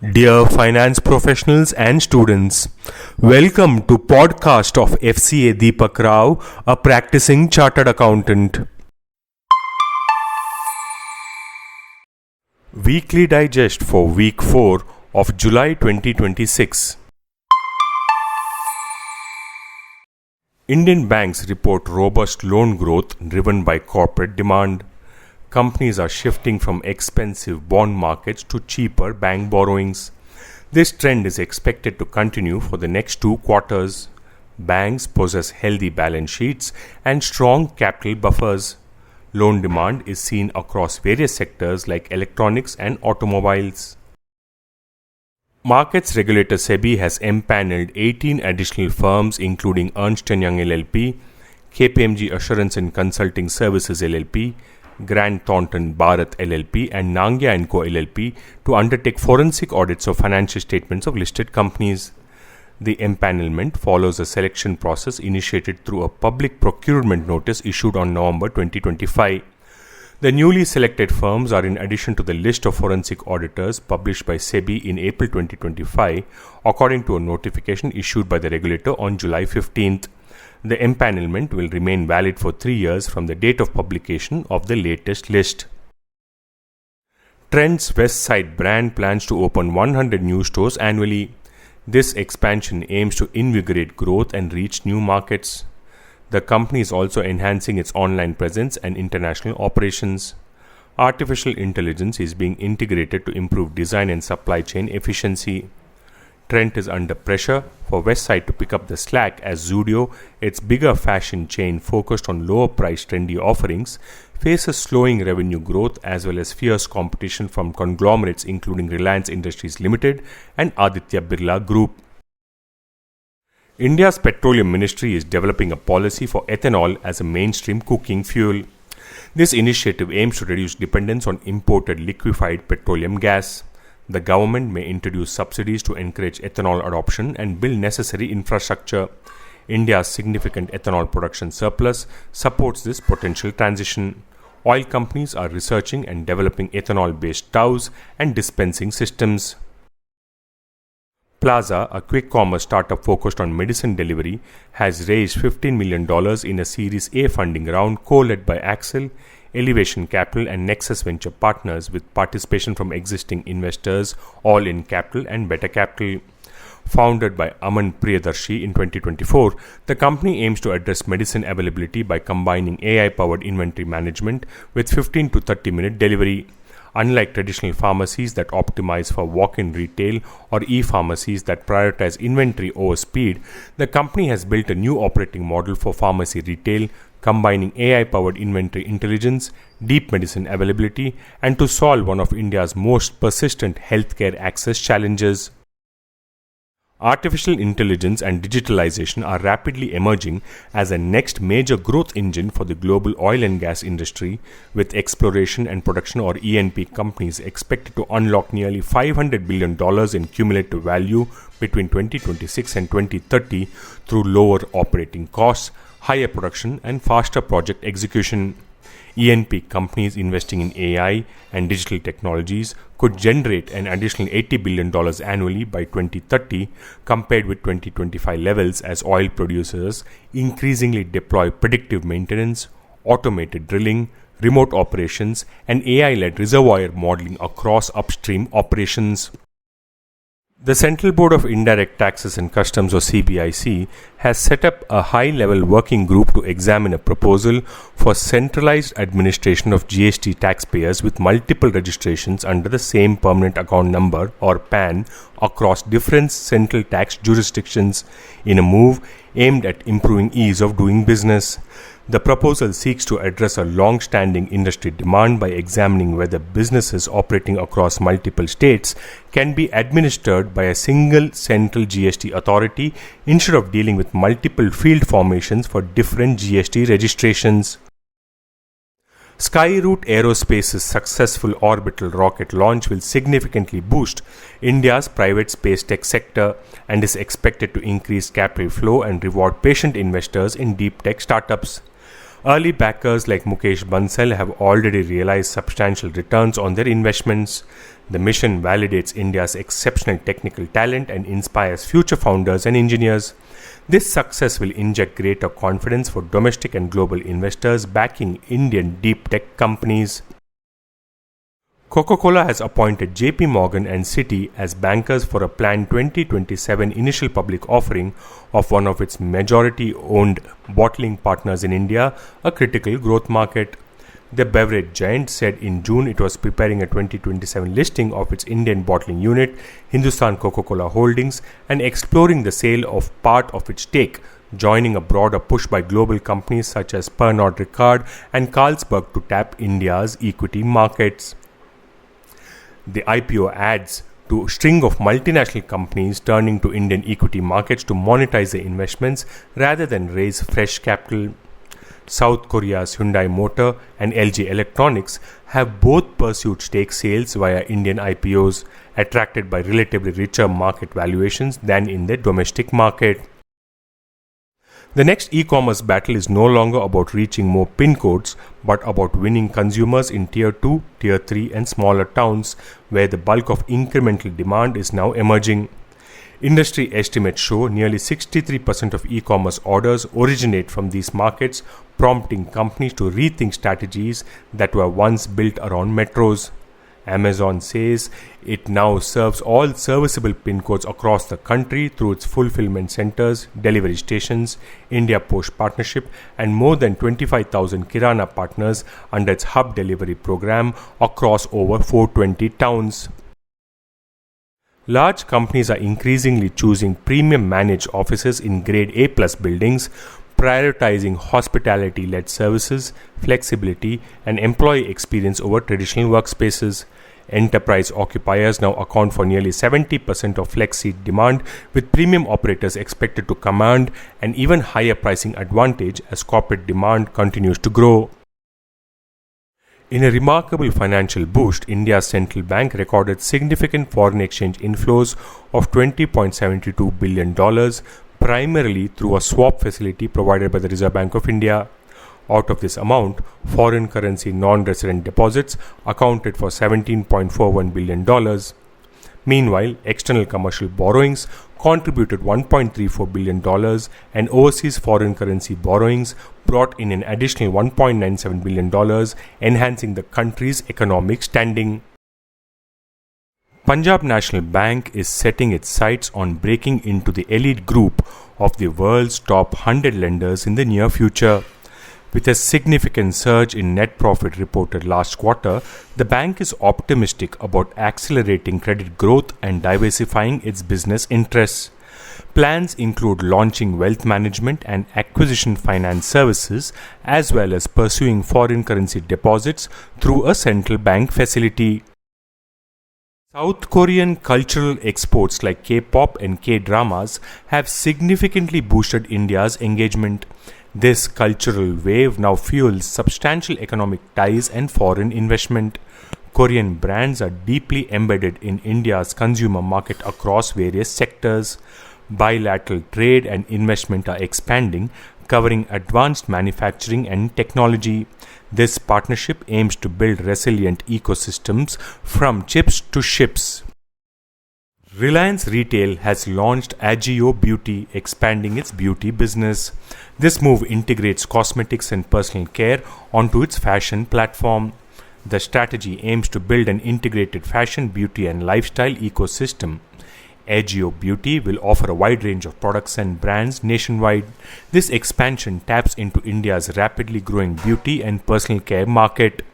Dear finance professionals and students, welcome to podcast of FCA Deepak Rao, a practicing chartered accountant. Weekly digest for week 4 of July 2026. Indian banks report robust loan growth driven by corporate demand. Companies are shifting from expensive bond markets to cheaper bank borrowings. This trend is expected to continue for the next 2 quarters. Banks possess healthy balance sheets and strong capital buffers. Loan demand is seen across various sectors like electronics and automobiles. Markets regulator SEBI has empaneled 18 additional firms including Ernst & Young LLP, KPMG Assurance and Consulting Services LLP, Grant Thornton Bharat LLP and Nangya & Co LLP to undertake forensic audits of financial statements of listed companies. The empanelment follows a selection process initiated through a public procurement notice issued on November 2025. The newly selected firms are in addition to the list of forensic auditors published by SEBI in April 2025, according to a notification issued by the regulator on July 15th. The empanelment will remain valid for 3 years from the date of publication of the latest list. Trend's West Side brand plans to open 100 new stores annually. This expansion aims to invigorate growth and reach new markets. The company is also enhancing its online presence and international operations. Artificial intelligence is being integrated to improve design and supply chain efficiency. Trent is under pressure for Westside to pick up the slack as Zudio, its bigger fashion chain focused on lower priced trendy offerings, faces slowing revenue growth as well as fierce competition from conglomerates including Reliance Industries Limited and Aditya Birla Group. India's Petroleum Ministry is developing a policy for ethanol as a mainstream cooking fuel. This initiative aims to reduce dependence on imported liquefied petroleum gas. The government may introduce subsidies to encourage ethanol adoption and build necessary infrastructure. India's significant ethanol production surplus supports this potential transition. Oil companies are researching and developing ethanol-based tows and dispensing systems. Plaza, a quick commerce startup focused on medicine delivery, has raised $15 million in a Series A funding round co-led by Axel, Elevation Capital and Nexus Venture Partners with participation from existing investors All In Capital and Better Capital. Founded by Aman Priyadarshi in 2024, the company aims to address medicine availability by combining AI-powered inventory management with 15 to 30-minute delivery. Unlike traditional pharmacies that optimize for walk-in retail or e-pharmacies that prioritize inventory over speed, the company has built a new operating model for pharmacy retail, combining AI-powered inventory intelligence, deep medicine availability, and to solve one of India's most persistent healthcare access challenges. Artificial intelligence and digitalization are rapidly emerging as a next major growth engine for the global oil and gas industry, with exploration and production or E&P companies expected to unlock nearly $500 billion in cumulative value between 2026 and 2030 through lower operating costs, higher production, and faster project execution. E&P companies investing in AI and digital technologies could generate an additional $80 billion annually by 2030 compared with 2025 levels as oil producers increasingly deploy predictive maintenance, automated drilling, remote operations, and AI-led reservoir modeling across upstream operations. The Central Board of Indirect Taxes and Customs or CBIC has set up a high-level working group to examine a proposal for centralized administration of GST taxpayers with multiple registrations under the same permanent account number or PAN across different central tax jurisdictions in a move aimed at improving ease of doing business. The proposal seeks to address a long-standing industry demand by examining whether businesses operating across multiple states can be administered by a single central GST authority instead of dealing with multiple field formations for different GST registrations. Skyroot Aerospace's successful orbital rocket launch will significantly boost India's private space tech sector and is expected to increase capital flow and reward patient investors in deep tech startups. Early backers like Mukesh Bansal have already realized substantial returns on their investments. The mission validates India's exceptional technical talent and inspires future founders and engineers. This success will inject greater confidence for domestic and global investors backing Indian deep tech companies. Coca-Cola has appointed JP Morgan and Citi as bankers for a planned 2027 initial public offering of one of its majority-owned bottling partners in India, a critical growth market. The beverage giant said in June it was preparing a 2027 listing of its Indian bottling unit, Hindustan Coca-Cola Holdings, and exploring the sale of part of its stake, joining a broader push by global companies such as Pernod Ricard and Carlsberg to tap India's equity markets. The IPO adds to a string of multinational companies turning to Indian equity markets to monetize their investments rather than raise fresh capital. South Korea's Hyundai Motor and LG Electronics have both pursued stake sales via Indian IPOs, attracted by relatively richer market valuations than in the domestic market. The next e-commerce battle is no longer about reaching more PIN codes, but about winning consumers in Tier 2, Tier 3 and smaller towns, where the bulk of incremental demand is now emerging. Industry estimates show nearly 63% of e-commerce orders originate from these markets, prompting companies to rethink strategies that were once built around metros. Amazon says it now serves all serviceable PIN codes across the country through its fulfillment centers, delivery stations, India Post partnership, and more than 25,000 Kirana partners under its hub delivery program across over 420 towns. Large companies are increasingly choosing premium managed offices in Grade A+ buildings, prioritizing hospitality-led services, flexibility, and employee experience over traditional workspaces. Enterprise occupiers now account for nearly 70% of flexi demand, with premium operators expected to command an even higher pricing advantage as corporate demand continues to grow. In a remarkable financial boost, India's central bank recorded significant foreign exchange inflows of $20.72 billion, primarily through a swap facility provided by the Reserve Bank of India. Out of this amount, foreign currency non-resident deposits accounted for $17.41 billion. Meanwhile, external commercial borrowings contributed $1.34 billion, and overseas foreign currency borrowings brought in an additional $1.97 billion, enhancing the country's economic standing. Punjab National Bank is setting its sights on breaking into the elite group of the world's top 100 lenders in the near future. With a significant surge in net profit reported last quarter, the bank is optimistic about accelerating credit growth and diversifying its business interests. Plans include launching wealth management and acquisition finance services, as well as pursuing foreign currency deposits through a central bank facility. South Korean cultural exports like K-pop and K-dramas have significantly boosted India's engagement. This cultural wave now fuels substantial economic ties and foreign investment. Korean brands are deeply embedded in India's consumer market across various sectors. Bilateral trade and investment are expanding, covering advanced manufacturing and technology. This partnership aims to build resilient ecosystems from chips to ships. Reliance Retail has launched Agio Beauty, expanding its beauty business. This move integrates cosmetics and personal care onto its fashion platform. The strategy aims to build an integrated fashion, beauty, and lifestyle ecosystem. Agio Beauty will offer a wide range of products and brands nationwide. This expansion taps into India's rapidly growing beauty and personal care market.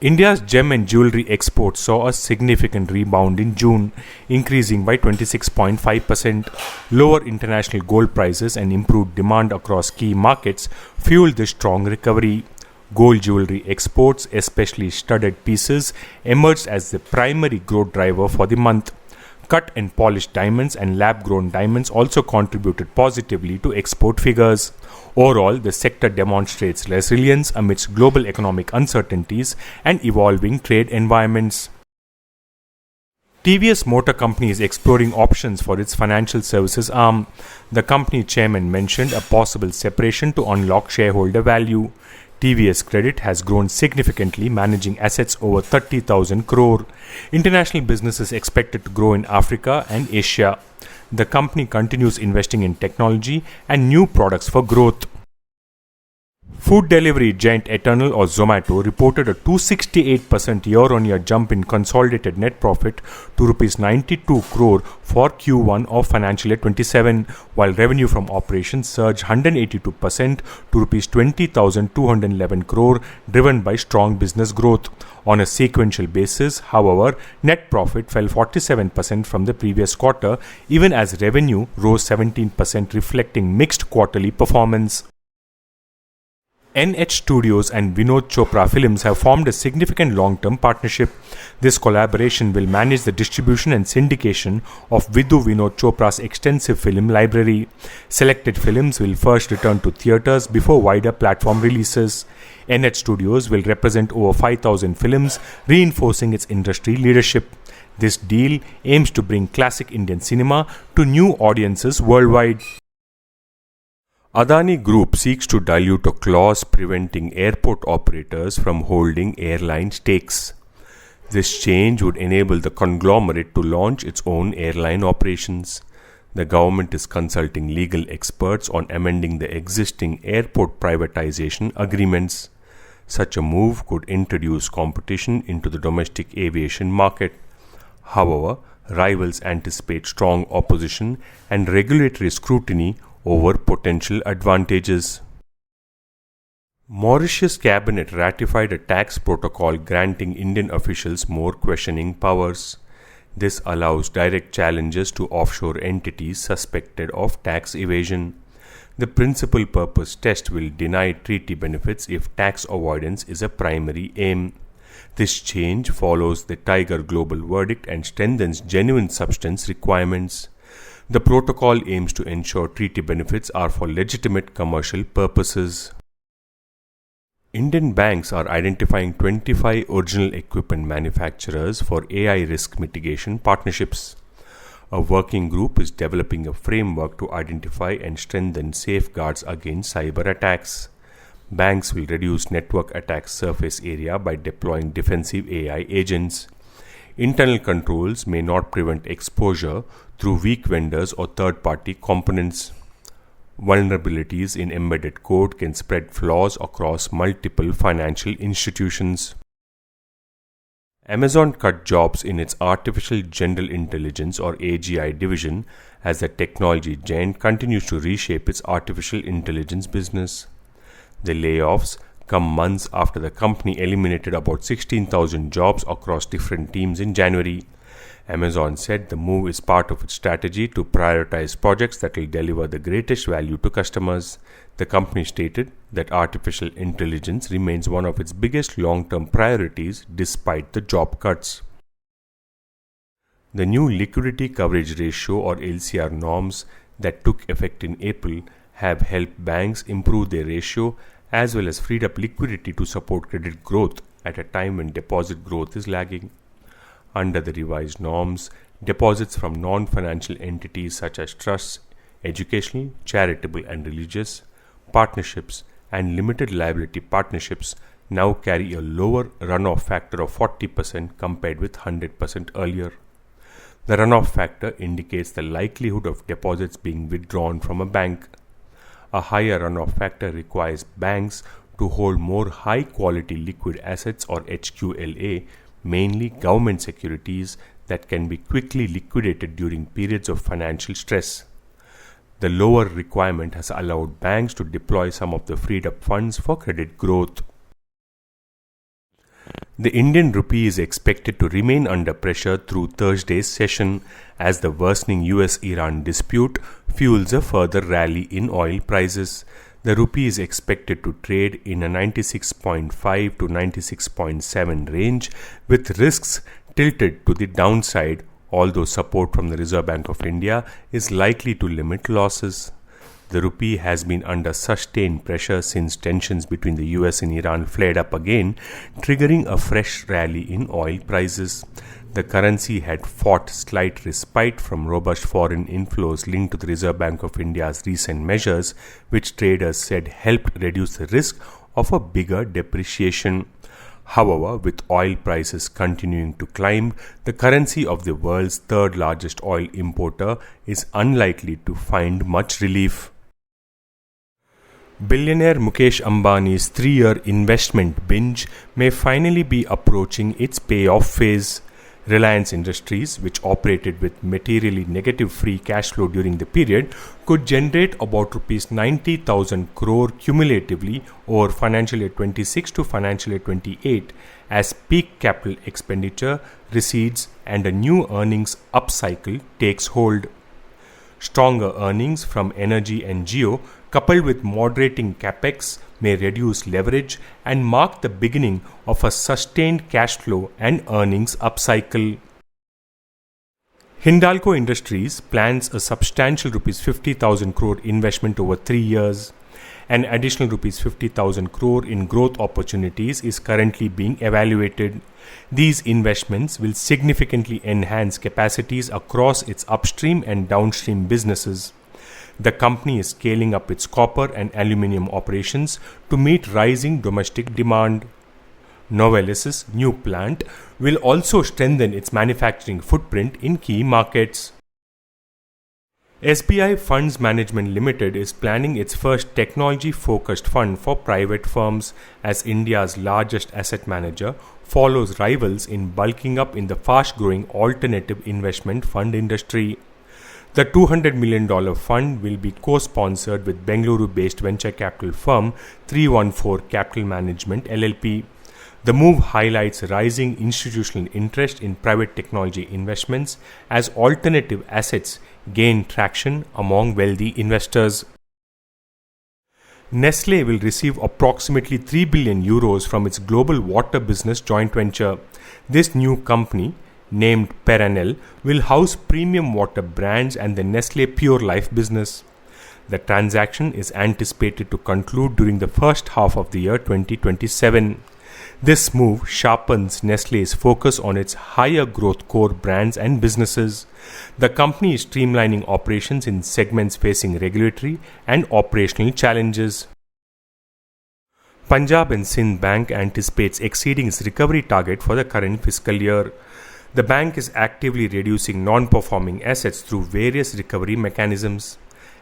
India's gem and jewelry exports saw a significant rebound in June, increasing by 26.5%. Lower international gold prices and improved demand across key markets fueled this strong recovery. Gold jewelry exports, especially studded pieces, emerged as the primary growth driver for the month. Cut and polished diamonds and lab-grown diamonds also contributed positively to export figures. Overall, the sector demonstrates resilience amidst global economic uncertainties and evolving trade environments. TVS Motor Company is exploring options for its financial services arm. The company chairman mentioned a possible separation to unlock shareholder value. TVS Credit has grown significantly, managing assets over 30,000 crore. International business is expected to grow in Africa and Asia. The company continues investing in technology and new products for growth. Food delivery giant Eternal or Zomato reported a 268% year-on-year jump in consolidated net profit to Rs 92 crore for Q1 of financial year 27, while revenue from operations surged 182% to Rs 20,211 crore, driven by strong business growth. On a sequential basis, however, net profit fell 47% from the previous quarter, even as revenue rose 17%, reflecting mixed quarterly performance. NH Studios and Vinod Chopra Films have formed a significant long-term partnership. This collaboration will manage the distribution and syndication of Vidhu Vinod Chopra's extensive film library. Selected films will first return to theatres before wider platform releases. NH Studios will represent over 5,000 films, reinforcing its industry leadership. This deal aims to bring classic Indian cinema to new audiences worldwide. Adani Group seeks to dilute a clause preventing airport operators from holding airline stakes. This change would enable the conglomerate to launch its own airline operations. The government is consulting legal experts on amending the existing airport privatization agreements. Such a move could introduce competition into the domestic aviation market. However, rivals anticipate strong opposition and regulatory scrutiny over potential advantages. Mauritius cabinet ratified a tax protocol granting Indian officials more questioning powers. This allows direct challenges to offshore entities suspected of tax evasion. The principal purpose test will deny treaty benefits if tax avoidance is a primary aim. This change follows the Tiger Global verdict and strengthens genuine substance requirements. The protocol aims to ensure treaty benefits are for legitimate commercial purposes. Indian banks are identifying 25 original equipment manufacturers for AI risk mitigation partnerships. A working group is developing a framework to identify and strengthen safeguards against cyber attacks. Banks will reduce network attack surface area by deploying defensive AI agents. Internal controls may not prevent exposure through weak vendors or third-party components. Vulnerabilities in embedded code can spread flaws across multiple financial institutions. Amazon cut jobs in its Artificial General Intelligence or AGI division as the technology giant continues to reshape its artificial intelligence business. The layoffs come months after the company eliminated about 16,000 jobs across different teams in January. Amazon said the move is part of its strategy to prioritize projects that will deliver the greatest value to customers. The company stated that artificial intelligence remains one of its biggest long-term priorities despite the job cuts. The new liquidity coverage ratio or LCR norms that took effect in April have helped banks improve their ratio as well as freed up liquidity to support credit growth at a time when deposit growth is lagging. Under the revised norms, deposits from non-financial entities such as trusts, educational, charitable and religious, partnerships and limited liability partnerships now carry a lower runoff factor of 40% compared with 100% earlier. The runoff factor indicates the likelihood of deposits being withdrawn from a bank. A higher runoff factor requires banks to hold more high-quality liquid assets or HQLA, mainly government securities that can be quickly liquidated during periods of financial stress. The lower requirement has allowed banks to deploy some of the freed up funds for credit growth. The Indian rupee is expected to remain under pressure through Thursday's session as the worsening US-Iran dispute fuels a further rally in oil prices. The rupee is expected to trade in a 96.5 to 96.7 range with risks tilted to the downside, although support from the Reserve Bank of India is likely to limit losses. The rupee has been under sustained pressure since tensions between the US and Iran flared up again, triggering a fresh rally in oil prices. The currency had fought slight respite from robust foreign inflows linked to the Reserve Bank of India's recent measures, which traders said helped reduce the risk of a bigger depreciation. However, with oil prices continuing to climb, the currency of the world's third largest oil importer is unlikely to find much relief. Billionaire Mukesh Ambani's 3-year investment binge may finally be approaching its payoff phase. Reliance Industries, which operated with materially negative free cash flow during the period, could generate about Rs 90,000 crore cumulatively over financial year 26 to financial year 28 as peak capital expenditure recedes and a new earnings upcycle takes hold. Stronger earnings from energy and geo, coupled with moderating capex, may reduce leverage and mark the beginning of a sustained cash flow and earnings upcycle. Hindalco Industries plans a substantial Rs 50,000 crore investment over 3 years. An additional Rs 50,000 crore in growth opportunities is currently being evaluated. These investments will significantly enhance capacities across its upstream and downstream businesses. The company is scaling up its copper and aluminium operations to meet rising domestic demand. Novelis's new plant will also strengthen its manufacturing footprint in key markets. SBI Funds Management Limited is planning its first technology-focused fund for private firms as India's largest asset manager follows rivals in bulking up in the fast-growing alternative investment fund industry. The $200 million fund will be co-sponsored with Bengaluru-based venture capital firm 314 Capital Management LLP. The move highlights rising institutional interest in private technology investments as alternative assets gain traction among wealthy investors. Nestlé will receive approximately 3 billion euros from its global water business joint venture. This new company, named Perenel, will house premium water brands and the Nestlé Pure Life business. The transaction is anticipated to conclude during the first half of the year 2027. This move sharpens Nestlé's focus on its higher growth core brands and businesses. The company is streamlining operations in segments facing regulatory and operational challenges. Punjab and Sindh Bank anticipates exceeding its recovery target for the current fiscal year. The bank is actively reducing non-performing assets through various recovery mechanisms.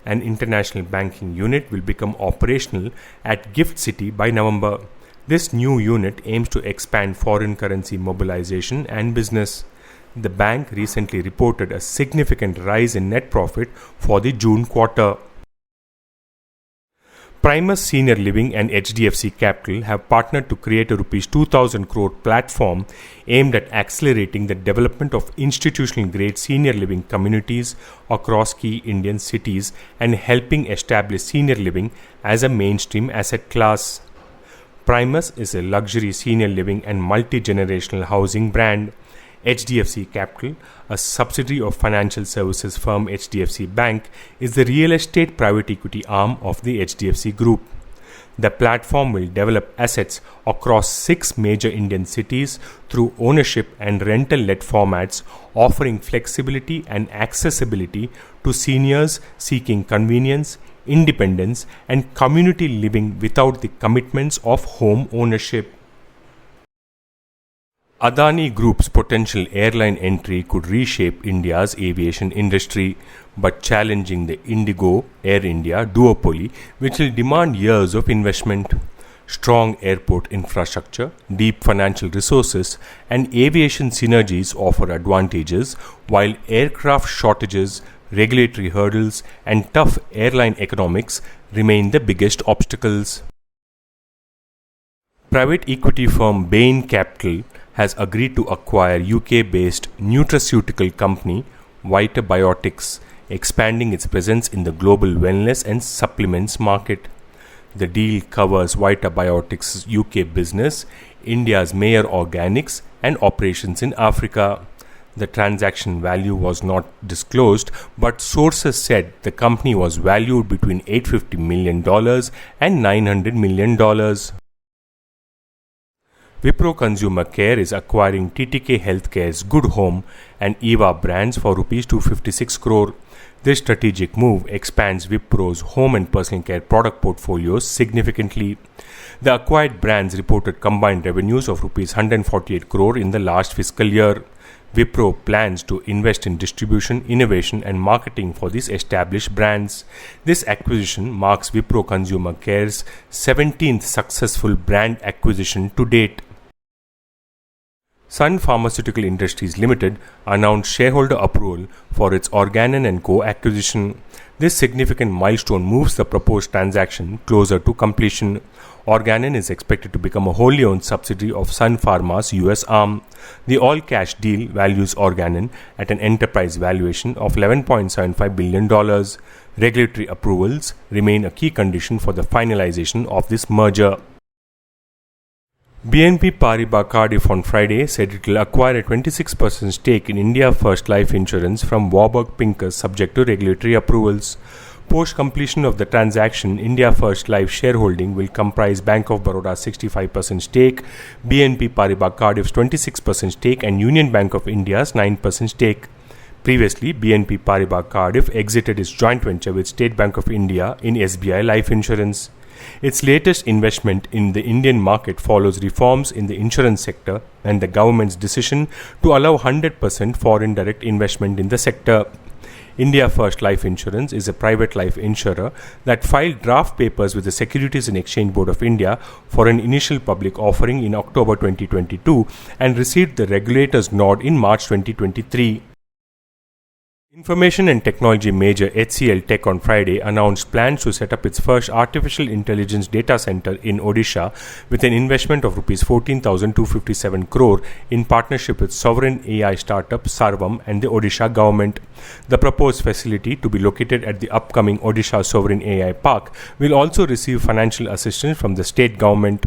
An international banking unit will become operational at Gift City by November. This new unit aims to expand foreign currency mobilization and business. The bank recently reported a significant rise in net profit for the June quarter. Primus Senior Living and HDFC Capital have partnered to create a Rs 2,000 crore platform aimed at accelerating the development of institutional-grade senior living communities across key Indian cities and helping establish senior living as a mainstream asset class. Primus is a luxury senior living and multi-generational housing brand. HDFC Capital, a subsidiary of financial services firm HDFC Bank, is the real estate private equity arm of the HDFC Group. The platform will develop assets across 6 major Indian cities through ownership and rental-led formats, offering flexibility and accessibility to seniors seeking convenience, independence, and community living without the commitments of home ownership. Adani Group's potential airline entry could reshape India's aviation industry, but challenging the Indigo Air India duopoly, which will demand years of investment. Strong airport infrastructure, deep financial resources, and aviation synergies offer advantages, while aircraft shortages, regulatory hurdles, and tough airline economics remain the biggest obstacles. Private equity firm Bain Capital has agreed to acquire UK-based nutraceutical company Vita Biotics, expanding its presence in the global wellness and supplements market. The deal covers Vita Biotics' UK business, India's Mayor Organics, and operations in Africa. The transaction value was not disclosed, but sources said the company was valued between $850 million and $900 million. Wipro Consumer Care is acquiring TTK Healthcare's Good Home and Eva brands for Rs 256 crore. This strategic move expands Wipro's home and personal care product portfolios significantly. The acquired brands reported combined revenues of Rs 148 crore in the last fiscal year. Wipro plans to invest in distribution, innovation, and marketing for these established brands. This acquisition marks Wipro Consumer Care's 17th successful brand acquisition to date. Sun Pharmaceutical Industries Limited announced shareholder approval for its Organon & Co. acquisition. This significant milestone moves the proposed transaction closer to completion. Organon is expected to become a wholly owned subsidiary of Sun Pharma's US arm. The all-cash deal values Organon at an enterprise valuation of $11.75 billion. Regulatory approvals remain a key condition for the finalization of this merger. BNP Paribas Cardiff on Friday said it will acquire a 26% stake in India First Life Insurance from Warburg Pincus subject to regulatory approvals. Post-completion of the transaction, India First Life shareholding will comprise Bank of Baroda's 65% stake, BNP Paribas Cardiff's 26% stake and Union Bank of India's 9% stake. Previously, BNP Paribas Cardiff exited its joint venture with State Bank of India in SBI Life Insurance. Its latest investment in the Indian market follows reforms in the insurance sector and the government's decision to allow 100% foreign direct investment in the sector. India First Life Insurance is a private life insurer that filed draft papers with the Securities and Exchange Board of India for an initial public offering in October 2022 and received the regulator's nod in March 2023. Information and technology major HCL Tech on Friday announced plans to set up its first artificial intelligence data center in Odisha with an investment of Rs 14,257 crore in partnership with sovereign AI startup Sarvam and the Odisha government. The proposed facility, to be located at the upcoming Odisha Sovereign AI Park, will also receive financial assistance from the state government.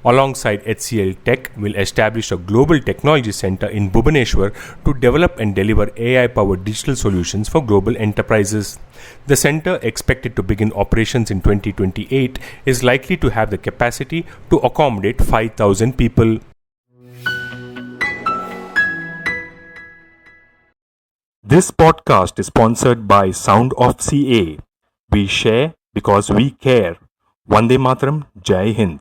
Alongside HCL Tech will establish a global technology center in Bhubaneswar to develop and deliver AI-powered digital solutions for global enterprises. The center, expected to begin operations in 2028, is likely to have the capacity to accommodate 5,000 people. This podcast is sponsored by Sound of CA. We share because we care. Vande Mataram, Jai Hind.